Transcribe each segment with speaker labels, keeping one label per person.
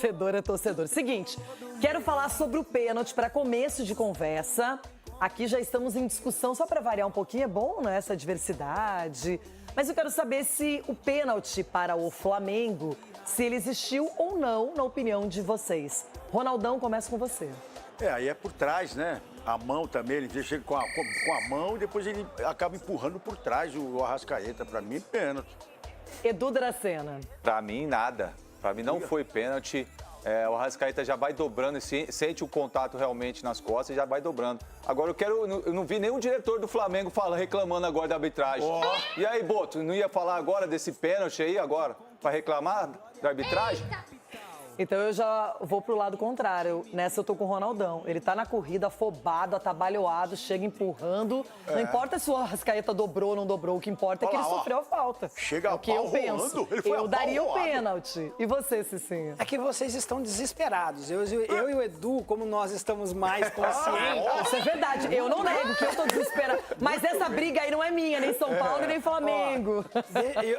Speaker 1: Torcedor é torcedor. Seguinte, quero falar sobre o pênalti para começo de conversa. Aqui já estamos em discussão, só para variar um pouquinho, é bom, né, essa diversidade. Mas eu quero saber se o pênalti para o Flamengo, se ele existiu ou não, na opinião de vocês. Ronaldão, começa com você.
Speaker 2: Aí é por trás, né? A mão também, ele deixa com a mão e depois ele acaba empurrando por trás o Arrascaeta. Pra mim, pênalti.
Speaker 1: Edu Dracena.
Speaker 3: Pra mim, nada. Pra mim não foi pênalti. O Arrascaeta já vai dobrando, sente o contato realmente nas costas e já vai dobrando. Agora eu não vi nenhum diretor do Flamengo reclamando agora da arbitragem. Oh. E aí, Boto, não ia falar agora desse pênalti aí agora? Pra reclamar da arbitragem?
Speaker 1: Então eu já vou pro lado contrário. Nessa eu tô com o Ronaldão. Ele tá na corrida, afobado, atabalhoado, chega empurrando. Não importa se o Arrascaeta dobrou ou não dobrou, o que importa é que ele sofreu a falta.
Speaker 2: Chega
Speaker 1: é o que eu penso.
Speaker 2: Ele foi
Speaker 1: eu daria o pênalti. E você, Cicinha?
Speaker 4: É que vocês estão desesperados. Eu e o Edu, como nós estamos mais conscientes...
Speaker 1: Isso é verdade. Eu não nego que eu tô desesperado. Mas essa briga aí não é minha, nem São Paulo, nem Flamengo.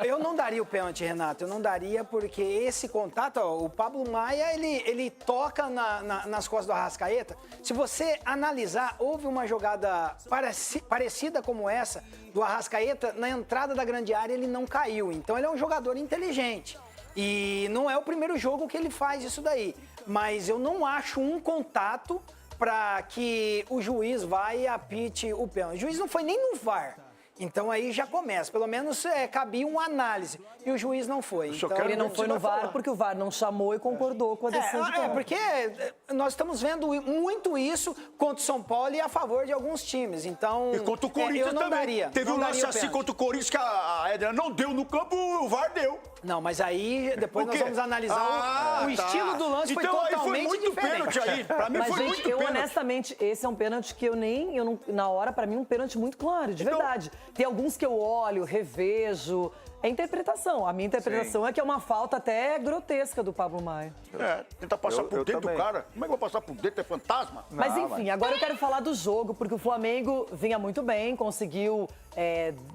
Speaker 4: Eu não daria o pênalti, Renato. Eu não daria porque esse contato, o Pablo Maia, ele toca nas costas do Arrascaeta. Se você analisar, houve uma jogada parecida como essa do Arrascaeta, na entrada da grande área ele não caiu. Então ele é um jogador inteligente. E não é o primeiro jogo que ele faz isso daí. Mas eu não acho um contato para que o juiz vá e apite o pênalti. O juiz não foi nem no VAR. Então aí já começa, pelo menos cabia uma análise. E o juiz não foi. Então,
Speaker 1: ele não foi no VAR porque o VAR não chamou e concordou com a decisão de campo.
Speaker 4: Porque nós estamos vendo muito isso contra o São Paulo e a favor de alguns times. Então,
Speaker 2: e contra o Corinthians
Speaker 4: eu não
Speaker 2: também.
Speaker 4: daria.
Speaker 2: Teve um lance assim contra o Corinthians que a Edna não deu no campo, o VAR deu.
Speaker 4: Não, mas aí depois nós vamos analisar o estilo do lance,
Speaker 2: então,
Speaker 4: foi totalmente
Speaker 2: muito
Speaker 4: diferente.
Speaker 2: Pênalti aí. Pra mim
Speaker 1: mas,
Speaker 2: foi
Speaker 1: gente,
Speaker 2: muito
Speaker 1: eu
Speaker 2: pênalti.
Speaker 1: honestamente, esse é um pênalti que eu não, na hora, pra mim, um pênalti muito claro, de verdade. Tem alguns que eu olho, revejo. É interpretação. A minha interpretação é que é uma falta até grotesca do Pablo Maia.
Speaker 2: Tentar passar por dentro
Speaker 3: também.
Speaker 2: do cara. Como é que eu vou passar por dentro? É fantasma?
Speaker 1: Mas enfim, agora eu quero falar do jogo, porque o Flamengo vinha muito bem, conseguiu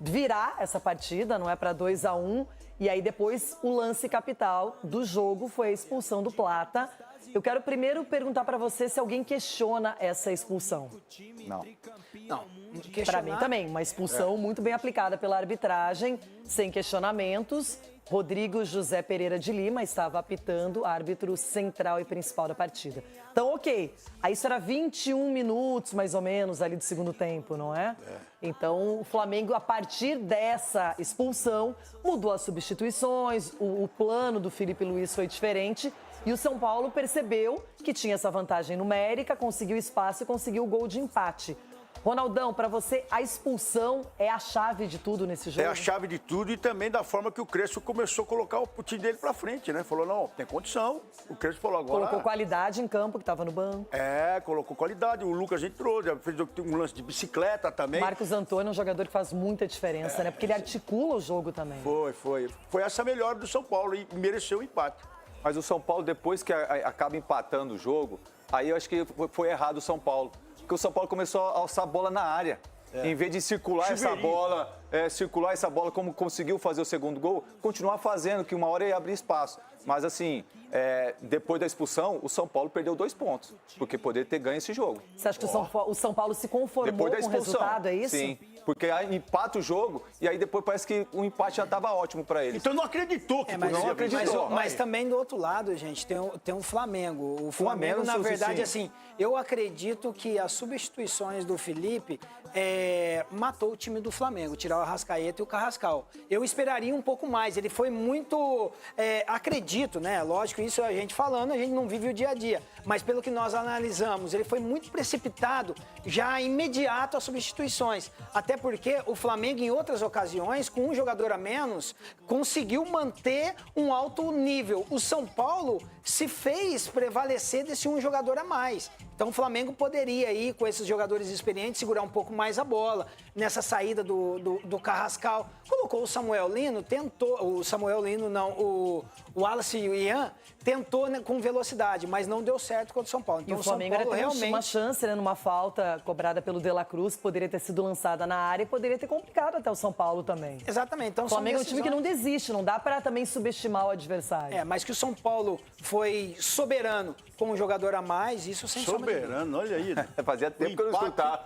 Speaker 1: virar essa partida, não é, para 2-1. E aí depois o lance capital do jogo foi a expulsão do Plata. Eu quero primeiro perguntar para você se alguém questiona essa expulsão.
Speaker 3: Não.
Speaker 1: Para mim também, uma expulsão muito bem aplicada pela arbitragem, sem questionamentos. Rodrigo José Pereira de Lima estava apitando, árbitro central e principal da partida. Então, ok, aí isso era 21 minutos, mais ou menos, ali do segundo tempo, não é? Então, o Flamengo, a partir dessa expulsão, mudou as substituições, o plano do Felipe Luiz foi diferente e o São Paulo percebeu que tinha essa vantagem numérica, conseguiu espaço e conseguiu o gol de empate. Ronaldão, para você, a expulsão é a chave de tudo nesse jogo?
Speaker 2: É a chave de tudo e também da forma que o Crespo começou a colocar o time dele pra frente, né? Falou, não, tem condição. O Crespo falou agora...
Speaker 1: Colocou qualidade em campo, que estava no banco.
Speaker 2: Colocou qualidade. O Lucas entrou, já fez um lance de bicicleta também.
Speaker 1: Marcos Antônio é um jogador que faz muita diferença, né? Porque ele articula o jogo também.
Speaker 2: Foi essa a melhor do São Paulo e mereceu o empate.
Speaker 3: Mas o São Paulo, depois que acaba empatando o jogo, aí eu acho que foi errado o São Paulo. Porque o São Paulo começou a alçar a bola na área. Em vez de circular essa bola como conseguiu fazer o segundo gol, continuar fazendo, que uma hora ia abrir espaço. Mas assim, depois da expulsão, o São Paulo perdeu 2 pontos, porque poderia ter ganho esse jogo.
Speaker 1: Você acha que o São Paulo se conformou
Speaker 3: depois da
Speaker 1: com o
Speaker 3: expulsão,
Speaker 1: resultado, é isso?
Speaker 3: Sim, porque aí empata o jogo e aí depois parece que o empate já estava ótimo para eles.
Speaker 2: Então não acreditou que
Speaker 4: não
Speaker 2: acreditou.
Speaker 4: Mas também do outro lado, gente, tem um Flamengo. O Flamengo, na verdade, assim, eu acredito que as substituições do Felipe matou o time do Flamengo, tirar o Arrascaeta e o Carrascal. Eu esperaria um pouco mais. Ele foi muito... acredito, né? Lógico, isso a gente falando, a gente não vive o dia a dia. Mas pelo que nós analisamos, ele foi muito precipitado, já imediato às substituições. Até porque o Flamengo, em outras ocasiões, com um jogador a menos, conseguiu manter um alto nível. O São Paulo se fez prevalecer desse um jogador a mais. Então o Flamengo poderia ir com esses jogadores experientes segurar um pouco mais a bola nessa saída do do Carrascal. Colocou o Samuel Lino, o Wallace e o Ian tentou, né, com velocidade, mas não deu certo contra o São Paulo.
Speaker 1: Então, e o Flamengo ainda tem uma chance, né, numa falta cobrada pelo De La Cruz, poderia ter sido lançada na área e poderia ter complicado até o São Paulo também.
Speaker 4: Exatamente. Então,
Speaker 1: o Flamengo é um time que não desiste, não dá para também subestimar o adversário.
Speaker 4: Mas que o São Paulo foi soberano com um jogador a mais, isso sem
Speaker 2: soberano, olha aí.
Speaker 3: Fazia tempo que eu não escutava.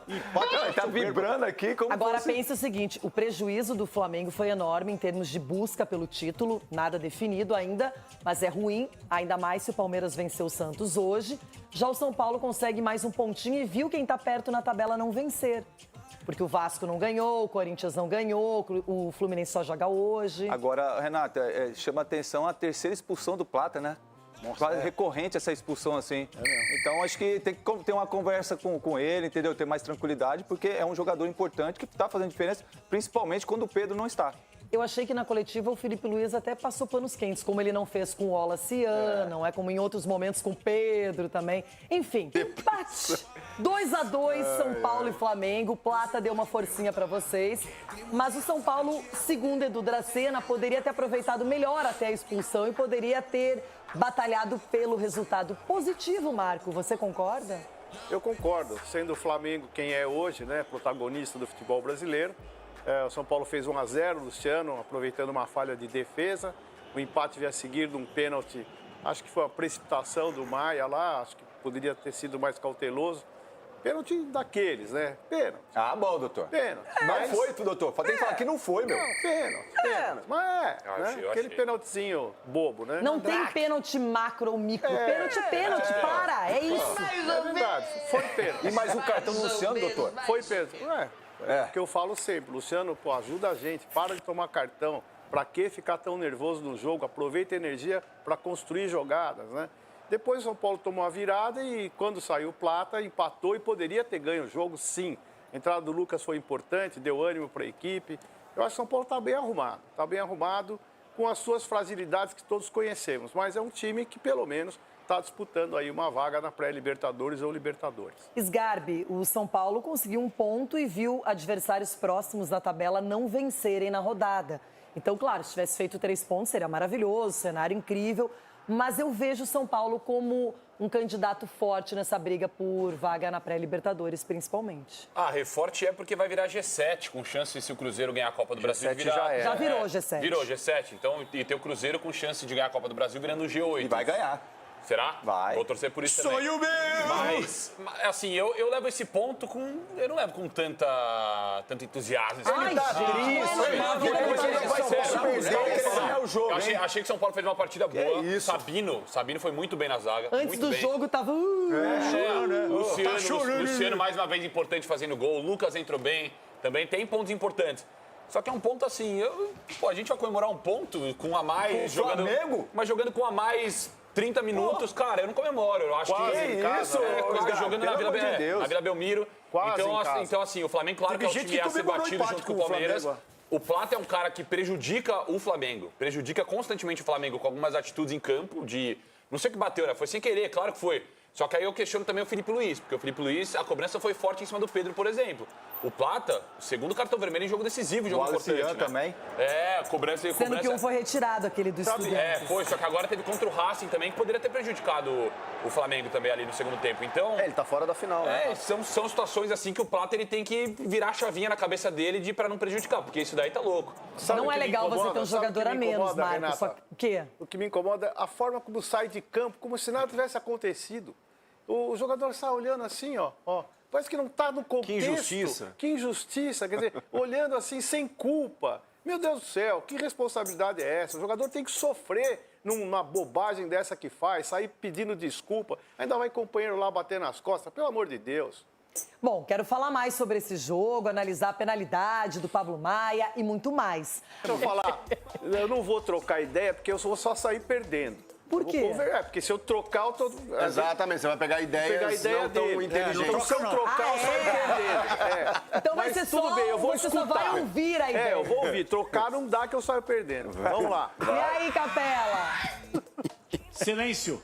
Speaker 3: Tá vibrando aqui como
Speaker 1: Agora pensa o seguinte, o prejuízo do Flamengo foi enorme em termos de busca pelo título, nada definido ainda, mas é ruim, ainda mais se o Palmeiras venceu o Santos hoje. Já o São Paulo consegue mais um pontinho e viu quem tá perto na tabela não vencer. Porque o Vasco não ganhou, o Corinthians não ganhou, o Fluminense só joga hoje.
Speaker 3: Agora, Renata, chama atenção a terceira expulsão do Plata, né? Nossa, recorrente essa expulsão assim. Então acho que tem que ter uma conversa com ele, entendeu? Ter mais tranquilidade, porque é um jogador importante que está fazendo diferença, principalmente quando o Pedro não está.
Speaker 1: Eu achei que na coletiva o Felipe Luiz até passou panos quentes, como ele não fez com o Wallace, não é como em outros momentos com o Pedro também. Enfim, empate. 2-2, São Paulo e Flamengo. Plata deu uma forcinha pra vocês. Mas o São Paulo, segundo Edu Dracena, poderia ter aproveitado melhor até a expulsão e poderia ter batalhado pelo resultado positivo, Marco. Você concorda?
Speaker 5: Eu concordo. Sendo o Flamengo quem é hoje, né, protagonista do futebol brasileiro, o São Paulo fez 1-0, Luciano, aproveitando uma falha de defesa. O empate veio a seguir de um pênalti. Acho que foi uma precipitação do Maia lá, acho que poderia ter sido mais cauteloso. Pênalti daqueles, né? Pênalti.
Speaker 3: Ah, bom, doutor.
Speaker 5: Pênalti.
Speaker 3: Não foi, doutor. Tem que falar que não foi, meu.
Speaker 5: Não, pênalti. Mas né? Aquele pênaltizinho bobo, né?
Speaker 1: Não tem pênalti macro ou micro. Pênalti, para. É isso.
Speaker 5: É verdade. Foi pênalti.
Speaker 3: E mais um cartão do Luciano, doutor?
Speaker 5: Foi pênalti. Porque eu falo sempre, Luciano, pô, ajuda a gente, para de tomar cartão. Pra que ficar tão nervoso no jogo? Aproveita a energia para construir jogadas, né? Depois o São Paulo tomou a virada e quando saiu o Plata, empatou e poderia ter ganho o jogo, sim. A entrada do Lucas foi importante, deu ânimo para a equipe. Eu acho que o São Paulo está bem arrumado, com as suas fragilidades que todos conhecemos. Mas é um time que, pelo menos, está disputando aí uma vaga na pré-Libertadores ou Libertadores.
Speaker 1: Sgarbi, o São Paulo conseguiu um ponto e viu adversários próximos da tabela não vencerem na rodada. Então, claro, se tivesse feito 3 pontos, seria maravilhoso, cenário incrível. Mas eu vejo o São Paulo como um candidato forte nessa briga por vaga na pré-Libertadores, principalmente.
Speaker 6: Forte é porque vai virar G7, com chance, se o Cruzeiro ganhar a Copa do Brasil, de virar...
Speaker 1: Já virou G7.
Speaker 6: Virou G7, então, e tem o Cruzeiro com chance de ganhar a Copa do Brasil virando G8.
Speaker 3: E vai ganhar.
Speaker 6: Será?
Speaker 3: Vai.
Speaker 6: Vou torcer por isso também.
Speaker 3: Sonho meu!
Speaker 6: Mas, assim, eu levo esse ponto com... Eu não levo com tanto entusiasmo.
Speaker 1: Ai,
Speaker 6: Achei que São Paulo fez uma partida boa. Sabino foi muito bem na zaga.
Speaker 1: Antes do jogo, tava...
Speaker 6: Luciano, mais uma vez, importante fazendo gol. O Lucas entrou bem. Também tem pontos importantes. Só que é um ponto assim... a gente vai comemorar um ponto com a mais...
Speaker 3: Com o Flamengo?
Speaker 6: Mas jogando com a mais... 30 minutos, cara, eu não comemoro. Eu acho
Speaker 5: quase
Speaker 6: que
Speaker 5: em casa,
Speaker 6: quase jogando na Vila Belmiro.
Speaker 5: Quase
Speaker 6: então, assim, o Flamengo, claro que é um time a ser batido junto com o Palmeiras. O Plata é um cara que prejudica o Flamengo. Prejudica constantemente o Flamengo com algumas atitudes em campo de... Não sei o que bateu, né? Foi sem querer, claro que foi. Só que aí eu questiono também o Felipe Luiz, porque o Felipe Luiz, a cobrança foi forte em cima do Pedro, por exemplo. O Plata, o segundo cartão vermelho em jogo decisivo, jogo importante, né?
Speaker 3: Também.
Speaker 6: Cobrança...
Speaker 1: Sendo que um foi retirado, aquele do Estudiantes.
Speaker 6: Foi, só que agora teve contra o Racing também, que poderia ter prejudicado o Flamengo também ali no segundo tempo. Então...
Speaker 7: ele tá fora da final, né?
Speaker 6: São situações assim que o Plata ele tem que virar a chavinha na cabeça dele pra não prejudicar, porque isso daí tá louco.
Speaker 1: Não é legal você ter um jogador a menos, Marcos. O quê?
Speaker 5: O que me incomoda é a forma como sai de campo, como se nada tivesse acontecido. O jogador está olhando assim, ó. Parece que não está no contexto.
Speaker 7: Que injustiça.
Speaker 5: Que injustiça, quer dizer, olhando assim, sem culpa. Meu Deus do céu, que responsabilidade é essa? O jogador tem que sofrer numa bobagem dessa que faz, sair pedindo desculpa, ainda vai companheiro lá bater nas costas, pelo amor de Deus.
Speaker 1: Bom, quero falar mais sobre esse jogo, analisar a penalidade do Pablo Maia e muito mais.
Speaker 5: Deixa eu falar, eu não vou trocar ideia, porque eu vou só sair perdendo.
Speaker 1: Por quê?
Speaker 5: Porque se eu trocar, eu tô...
Speaker 7: Exatamente, você vai pegar ideias não tão inteligentes.
Speaker 5: Se eu trocar, eu saio perdendo.
Speaker 1: Então vai ser
Speaker 5: tudo bem, eu vou
Speaker 1: você
Speaker 5: escutar.
Speaker 1: só vai ouvir a ideia.
Speaker 5: Eu vou ouvir. Trocar não dá que eu saio perdendo. Vamos lá.
Speaker 1: E aí, Capela?
Speaker 8: Silêncio.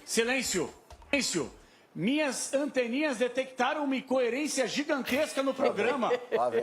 Speaker 8: Silêncio. Silêncio. Minhas anteninhas detectaram uma incoerência gigantesca no programa.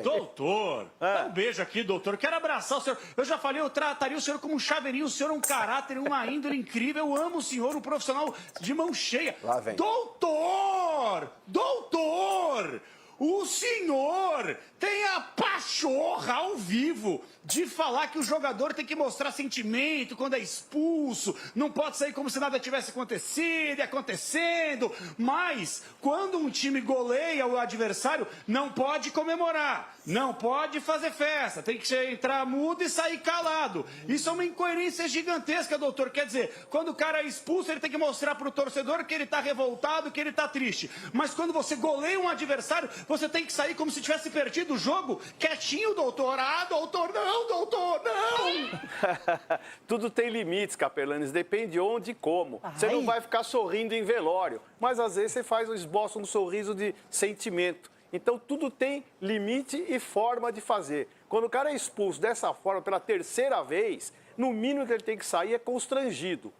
Speaker 8: Doutor, dá um beijo aqui, doutor. Eu quero abraçar o senhor. Eu já falei, eu trataria o senhor como um chaveirinho. O senhor é um caráter, uma índole incrível. Eu amo o senhor, um profissional de mão cheia. Doutor! Doutor! O senhor tem a pachorra ao vivo de falar que o jogador tem que mostrar sentimento quando é expulso, não pode sair como se nada tivesse acontecido e acontecendo, mas quando um time goleia o adversário, não pode comemorar, não pode fazer festa, tem que entrar mudo e sair calado. Isso é uma incoerência gigantesca, doutor. Quer dizer, quando o cara é expulso, ele tem que mostrar pro torcedor que ele tá revoltado, que ele tá triste. Mas quando você goleia um adversário, você tem que sair como se tivesse perdido o jogo, quietinho, doutor. Ah, doutor, não, doutor, não!
Speaker 5: Tudo tem limites, Capelanes, depende de onde e como. Você não vai ficar sorrindo em velório, mas às vezes você faz um esboço, um sorriso de sentimento. Então tudo tem limite e forma de fazer. Quando o cara é expulso dessa forma pela terceira vez, no mínimo que ele tem que sair é constrangido.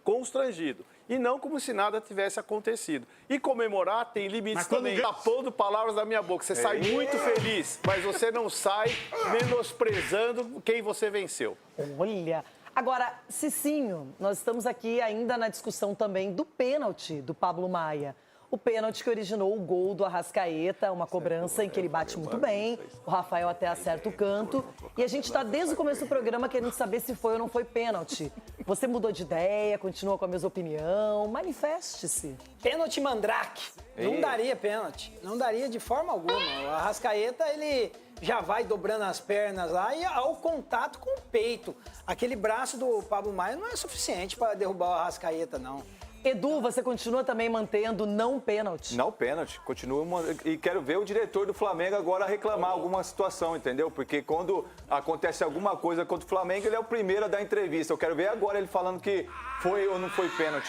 Speaker 5: E não como se nada tivesse acontecido. E comemorar tem limites também. Tá pondo palavras da minha boca. Você sai muito feliz, mas você não sai menosprezando quem você venceu.
Speaker 1: Olha, agora, Cicinho, nós estamos aqui ainda na discussão também do pênalti do Pablo Maia. O pênalti que originou o gol do Arrascaeta, uma cobrança em que ele bate muito bem, o Rafael até acerta o canto. E a gente está desde o começo do programa querendo saber se foi ou não foi pênalti. Você mudou de ideia, continua com a mesma opinião? Manifeste-se.
Speaker 4: Pênalti Mandrake. Não daria pênalti. Não daria de forma alguma. O Arrascaeta, ele já vai dobrando as pernas lá e ao contato com o peito. Aquele braço do Pablo Maia não é suficiente para derrubar o Arrascaeta, não.
Speaker 1: Edu, você continua também mantendo não pênalti?
Speaker 3: Não pênalti, continua. E quero ver o diretor do Flamengo agora reclamar alguma situação, entendeu? Porque quando acontece alguma coisa contra o Flamengo, ele é o primeiro a dar entrevista. Eu quero ver agora ele falando que foi ou não foi pênalti.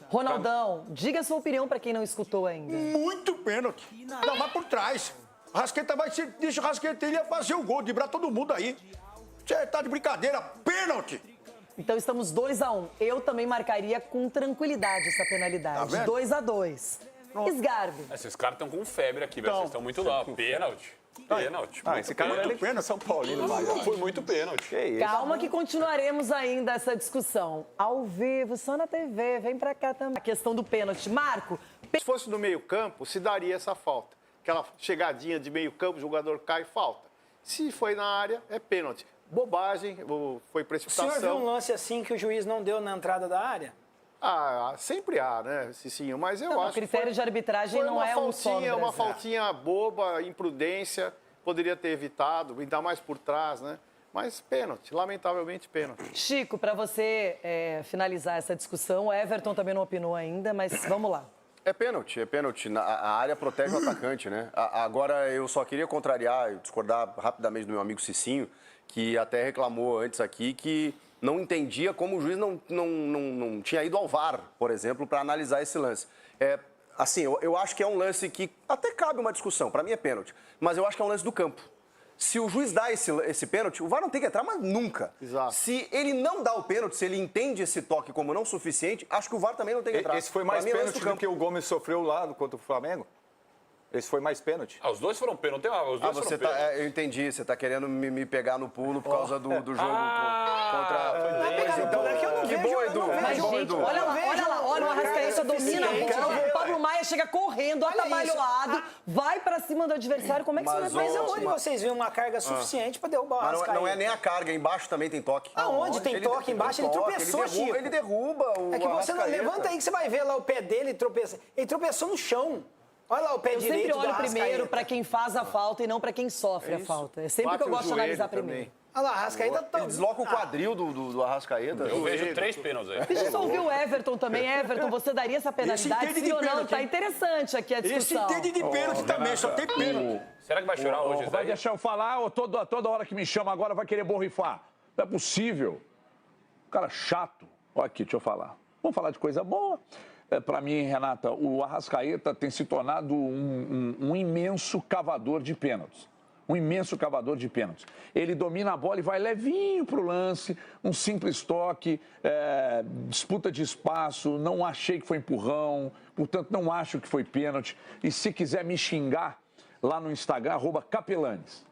Speaker 1: Ronaldão, diga a sua opinião para quem não escutou ainda.
Speaker 2: Muito pênalti. Não, vai por trás. Rascaeta vai ser. Deixa o Rascaeta, ele ia fazer o gol, driblar todo mundo aí. Você tá de brincadeira, pênalti.
Speaker 1: Então estamos 2-1. Eu também marcaria com tranquilidade essa penalidade.
Speaker 2: Tá
Speaker 1: 2-2. Sgarbi.
Speaker 6: Esses caras estão com febre aqui, velho. Vocês estão muito lá. Pênalti. Pênalti.
Speaker 3: Esse cara é muito São Paulino.
Speaker 6: Foi muito pênalti.
Speaker 3: Que isso?
Speaker 1: Calma que continuaremos ainda essa discussão. Ao vivo, só na TV. Vem pra cá também. A questão do pênalti. Marco.
Speaker 5: Se fosse no meio-campo, se daria essa falta. Aquela chegadinha de meio-campo, o jogador cai, falta. Se foi na área, é pênalti. Bobagem, foi precipitação.
Speaker 4: O senhor viu um lance assim que o juiz não deu na entrada da área?
Speaker 5: Ah, sempre há, né, Cicinho? Mas eu acho
Speaker 1: que o critério de arbitragem não é um só no Brasil.
Speaker 5: Uma faltinha boba, imprudência, poderia ter evitado, ainda mais por trás, né? Mas pênalti, lamentavelmente pênalti.
Speaker 1: Chico, para você finalizar essa discussão, o Everton também não opinou ainda, mas vamos lá.
Speaker 7: É pênalti. A área protege o atacante, né? Agora, eu só queria contrariar e discordar rapidamente do meu amigo Cicinho, que até reclamou antes aqui que não entendia como o juiz não tinha ido ao VAR, por exemplo, para analisar esse lance. Assim, eu acho que é um lance que até cabe uma discussão, para mim é pênalti, mas eu acho que é um lance do campo. Se o juiz dá esse pênalti, o VAR não tem que entrar, mas nunca.
Speaker 5: Exato.
Speaker 7: Se ele não dá o pênalti, se ele entende esse toque como não suficiente, acho que o VAR também não tem que entrar.
Speaker 3: Esse foi mais pênalti do que o Gomes sofreu lá contra o Flamengo? Esse foi mais pênalti?
Speaker 6: Os dois foram pênalti. Os dois foram pênalti.
Speaker 7: Eu entendi, você tá querendo me pegar no pulo por causa do jogo contra...
Speaker 4: Que bom,
Speaker 7: Edu.
Speaker 1: Mas, gente, olha lá, olha o Arrascaeta domina a bola, o Pablo Maia chega correndo, atabalhoado, vai pra cima do adversário, como é que isso vai
Speaker 4: Mas onde vocês viram uma carga suficiente pra derrubar o Arrascaeta?
Speaker 7: Não é nem a carga, embaixo também tem toque.
Speaker 4: Aonde tem toque embaixo? Ele tropeçou, Chico.
Speaker 7: Ele derruba o
Speaker 4: É que você não levanta aí que você vai ver lá o pé dele tropeçando. Ele tropeçou no chão. Olha lá o pé direito do
Speaker 1: Eu sempre olho
Speaker 4: Arrascaeta.
Speaker 1: primeiro pra quem faz a falta e não pra quem sofre a falta. É sempre que eu gosto de analisar primeiro.
Speaker 4: Olha lá, Arrascaeta...
Speaker 7: Ele desloca o quadril do Arrascaeta.
Speaker 6: Eu vejo 3 pênaltis aí.
Speaker 1: Deixa eu só ouvir o Everton também. Everton, você daria essa penalidade? Sim ou não? Tá interessante aqui a discussão.
Speaker 2: Esse entende de pênalti também, só tem pênalti.
Speaker 6: Será que vai chorar hoje, Zé?
Speaker 9: Vai deixar eu falar ou toda hora que me chama agora vai querer borrifar? Não é possível. Cara chato. Olha aqui, deixa eu falar. Vamos falar de coisa boa. Para mim, Renata, o Arrascaeta tem se tornado um imenso cavador de pênaltis. um imenso cavador de pênaltis. Ele domina a bola e vai levinho para o lance, um simples toque, disputa de espaço, não achei que foi empurrão, portanto não acho que foi pênalti. E se quiser me xingar, lá no Instagram, @Capelanes.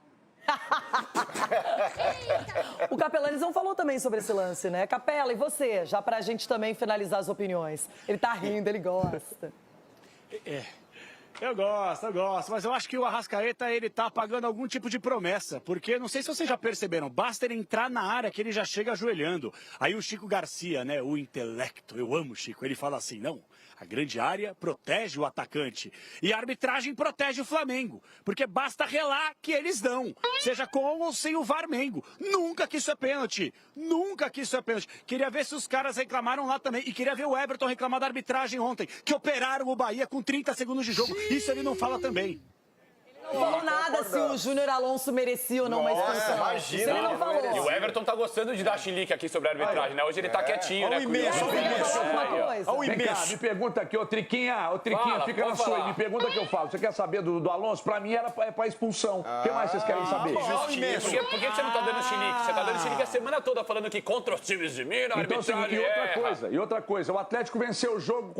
Speaker 1: O Capelanes não falou também sobre esse lance, né? Capela, e você? Já pra gente também finalizar as opiniões. Ele tá rindo, ele gosta.
Speaker 8: Eu gosto, mas eu acho que o Arrascaeta, ele tá pagando algum tipo de promessa, porque não sei se vocês já perceberam, basta ele entrar na área que ele já chega ajoelhando. Aí o Chico Garcia, né, o intelecto, eu amo o Chico, ele fala assim, não, a grande área protege o atacante e a arbitragem protege o Flamengo, porque basta relar que eles dão, seja com ou sem o Varmengo. Nunca que isso é pênalti, nunca que isso é pênalti. Queria ver se os caras reclamaram lá também, e queria ver o Everton reclamar da arbitragem ontem, que operaram o Bahia com 30 segundos de jogo. Isso ele não fala também.
Speaker 1: Não falou nada se o Júnior Alonso merecia ou não uma expulsão.
Speaker 7: Imagina.
Speaker 1: Isso ele não falou.
Speaker 6: E o Everton tá gostando de dar chilique aqui sobre a arbitragem, né? Hoje ele tá quietinho, né?
Speaker 2: Olha o imenso, olha o imenso.
Speaker 1: Uma coisa.
Speaker 2: Olha o
Speaker 9: Vem cá,
Speaker 2: imenso.
Speaker 9: me pergunta aqui, ô Triquinha,
Speaker 6: Fala,
Speaker 9: fica na
Speaker 6: pode
Speaker 9: sua
Speaker 6: falar.
Speaker 9: aí, me pergunta que eu falo. Você quer saber do Alonso? Pra mim era pra expulsão. O que mais vocês querem saber?
Speaker 6: Por que você não tá dando chilique? Você tá dando chilique a semana toda falando que contra os times de Minas, a
Speaker 9: Então, assim,
Speaker 6: arbitragem
Speaker 9: e outra coisa, o Atlético venceu o jogo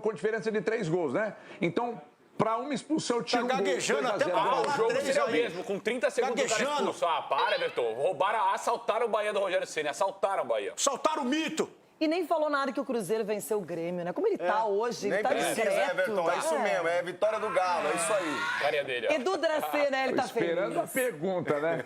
Speaker 9: com diferença de 3 gols, né? Então, pra uma expulsão, eu tiro um gol.
Speaker 2: gaguejando
Speaker 9: 3 a 0.
Speaker 2: até pra
Speaker 6: O
Speaker 2: falar.
Speaker 6: jogo
Speaker 2: três
Speaker 6: seria o
Speaker 2: aí.
Speaker 6: mesmo, com 30 segundos o cara
Speaker 2: Gaguejando.
Speaker 6: expulso. Ah, para, Everton. Assaltaram o Bahia do Rogério Ceni, assaltaram o Bahia.
Speaker 2: Soltaram o mito.
Speaker 1: E nem falou nada que o Cruzeiro venceu o Grêmio, né? Como ele tá hoje, ele
Speaker 7: Nem
Speaker 1: tá
Speaker 7: precisa,
Speaker 1: discreto.
Speaker 7: Everton, é isso mesmo, é a vitória do Galo, é isso aí.
Speaker 6: Carinha dele, ó.
Speaker 1: Edu Dracê, né? Ele tá
Speaker 9: Esperando
Speaker 1: feliz.
Speaker 9: a pergunta, né?